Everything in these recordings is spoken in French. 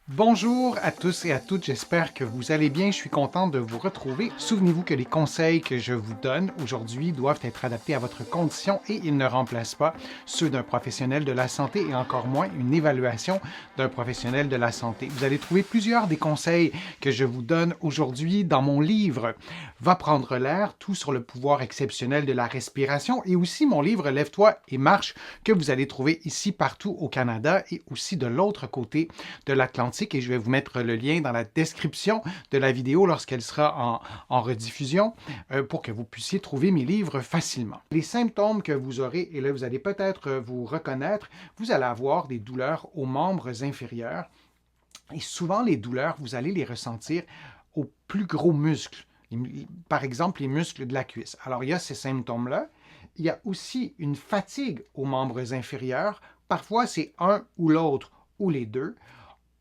Bonjour à tous et à toutes, j'espère que vous allez bien, je suis content de vous retrouver. Souvenez-vous que les conseils que je vous donne aujourd'hui doivent être adaptés à votre condition et ils ne remplacent pas ceux d'un professionnel de la santé et encore moins une évaluation d'un professionnel de la santé. Vous allez trouver plusieurs des conseils que je vous donne aujourd'hui dans mon livre Va prendre l'air, tout sur le pouvoir exceptionnel de la respiration et aussi mon livre Lève-toi et marche que vous allez trouver ici partout au Canada et aussi de l'autre côté de l'Atlantique et je vais vous mettre le lien dans la description de la vidéo lorsqu'elle sera en rediffusion pour que vous puissiez trouver mes livres facilement. Les symptômes que vous aurez, et là vous allez peut-être vous reconnaître, vous allez avoir des douleurs aux membres inférieurs et souvent les douleurs, vous allez les ressentir aux plus gros muscles, par exemple les muscles de la cuisse. Alors il y a ces symptômes-là. Il y a aussi une fatigue aux membres inférieurs. Parfois c'est un ou l'autre ou les deux.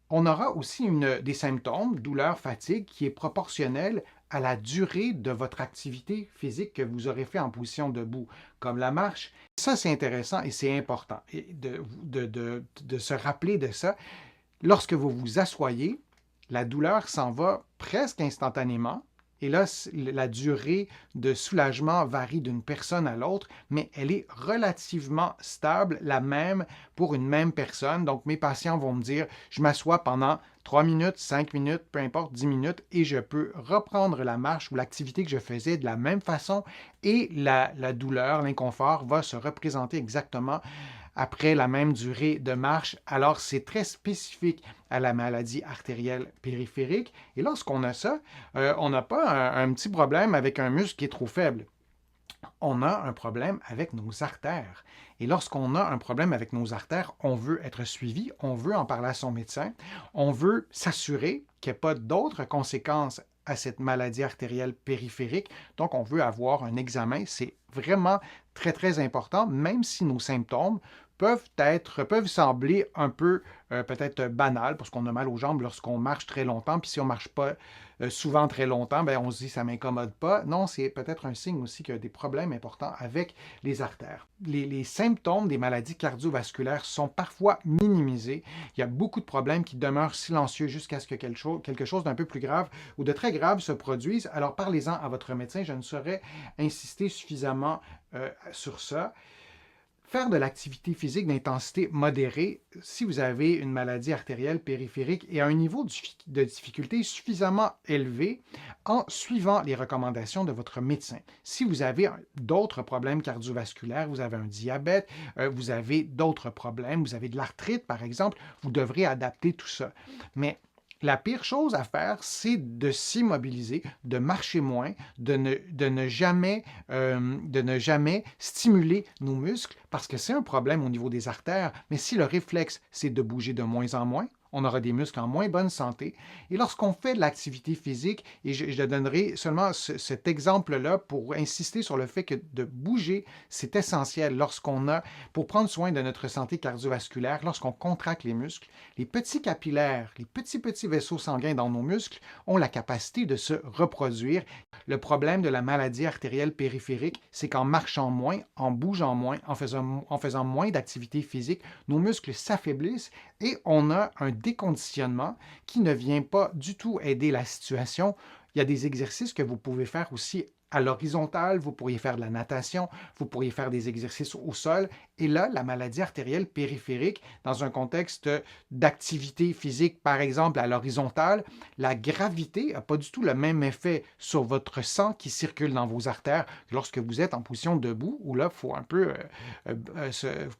On aura aussi des symptômes, douleur, fatigue, qui est proportionnelle à la durée de votre activité physique que vous aurez fait en position debout, comme la marche. Ça, c'est intéressant et c'est important de se rappeler de ça. Lorsque vous vous asseyez, la douleur s'en va presque instantanément. Et là, la durée de soulagement varie d'une personne à l'autre, mais elle est relativement stable, la même pour une même personne. Donc, mes patients vont me dire, je m'assois pendant 3 minutes, 5 minutes, peu importe, 10 minutes, et je peux reprendre la marche ou l'activité que je faisais de la même façon, et la douleur, l'inconfort va se représenter exactement après la même durée de marche. Alors, c'est très spécifique à la maladie artérielle périphérique. Et lorsqu'on a ça, on n'a pas un petit problème avec un muscle qui est trop faible. On a un problème avec nos artères. Et lorsqu'on a un problème avec nos artères, on veut être suivi, on veut en parler à son médecin, on veut s'assurer qu'il n'y ait pas d'autres conséquences à cette maladie artérielle périphérique. Donc, on veut avoir un examen. C'est vraiment très, très important, même si nos symptômes peuvent sembler un peu peut-être banal parce qu'on a mal aux jambes lorsqu'on marche très longtemps. Puis si on ne marche pas souvent très longtemps, ben on se dit ça ne m'incommode pas. Non, c'est peut-être un signe aussi qu'il y a des problèmes importants avec les artères. Les symptômes des maladies cardiovasculaires sont parfois minimisés. Il y a beaucoup de problèmes qui demeurent silencieux jusqu'à ce que quelque chose d'un peu plus grave ou de très grave se produise. Alors parlez-en à votre médecin. Je ne saurais insister suffisamment sur ça. Faire de l'activité physique d'intensité modérée si vous avez une maladie artérielle périphérique et à un niveau de difficulté suffisamment élevé en suivant les recommandations de votre médecin. Si vous avez d'autres problèmes cardiovasculaires, vous avez un diabète, vous avez d'autres problèmes, vous avez de l'arthrite par exemple, vous devrez adapter tout ça. Mais la pire chose à faire, c'est de s'immobiliser, de marcher moins, de ne jamais stimuler nos muscles parce que c'est un problème au niveau des artères. Mais si le réflexe, c'est de bouger de moins en moins, on aura des muscles en moins bonne santé. Et lorsqu'on fait de l'activité physique, et je donnerai seulement cet exemple-là pour insister sur le fait que de bouger, c'est essentiel pour prendre soin de notre santé cardiovasculaire, lorsqu'on contracte les muscles, les petits capillaires, les petits vaisseaux sanguins dans nos muscles ont la capacité de se reproduire. Le problème de la maladie artérielle périphérique, c'est qu'en marchant moins, en bougeant moins, en faisant moins d'activité physique, nos muscles s'affaiblissent et on a un déconditionnement qui ne vient pas du tout aider la situation. Il y a des exercices que vous pouvez faire aussi à l'horizontale, vous pourriez faire de la natation, vous pourriez faire des exercices au sol. Et là, la maladie artérielle périphérique, dans un contexte d'activité physique, par exemple à l'horizontale, la gravité n'a pas du tout le même effet sur votre sang qui circule dans vos artères que lorsque vous êtes en position debout, où là, il faut un peu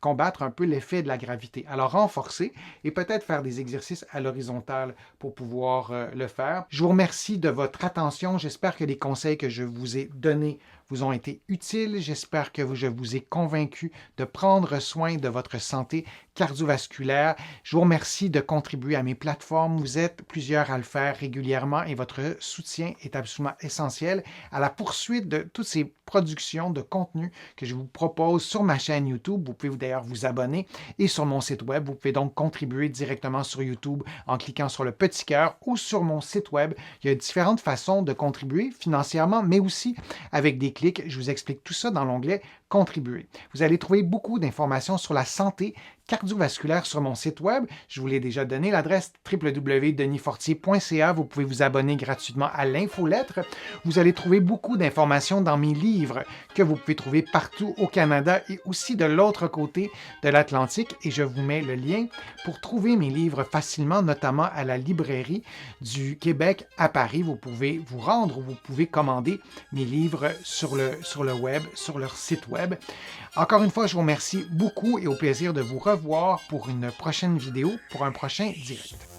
combattre un peu l'effet de la gravité. Alors, renforcer et peut-être faire des exercices à l'horizontale pour pouvoir le faire. Je vous remercie de votre attention. J'espère que les conseils que je vous ai donnés vous ont été utiles. J'espère que je vous ai convaincu de prendre soin de votre santé cardiovasculaire. Je vous remercie de contribuer à mes plateformes. Vous êtes plusieurs à le faire régulièrement et votre soutien est absolument essentiel à la poursuite de toutes ces productions de contenu que je vous propose sur ma chaîne YouTube. Vous pouvez d'ailleurs vous abonner et sur mon site web. Vous pouvez donc contribuer directement sur YouTube en cliquant sur le petit cœur ou sur mon site web. Il y a différentes façons de contribuer financièrement, mais aussi avec des clics. Je vous explique tout ça dans l'onglet Contribuer. Vous allez trouver beaucoup d'informations sur la santé cardiovasculaire sur mon site web. Je vous l'ai déjà donné, l'adresse www.denisfortier.ca. Vous pouvez vous abonner gratuitement à l'infolettre. Vous allez trouver beaucoup d'informations dans mes livres que vous pouvez trouver partout au Canada et aussi de l'autre côté de l'Atlantique. Et je vous mets le lien pour trouver mes livres facilement, notamment à la librairie du Québec à Paris. Vous pouvez vous rendre ou vous pouvez commander mes livres sur le web, sur leur site web. Encore une fois, je vous remercie beaucoup et au plaisir de vous revoir pour une prochaine vidéo, pour un prochain direct.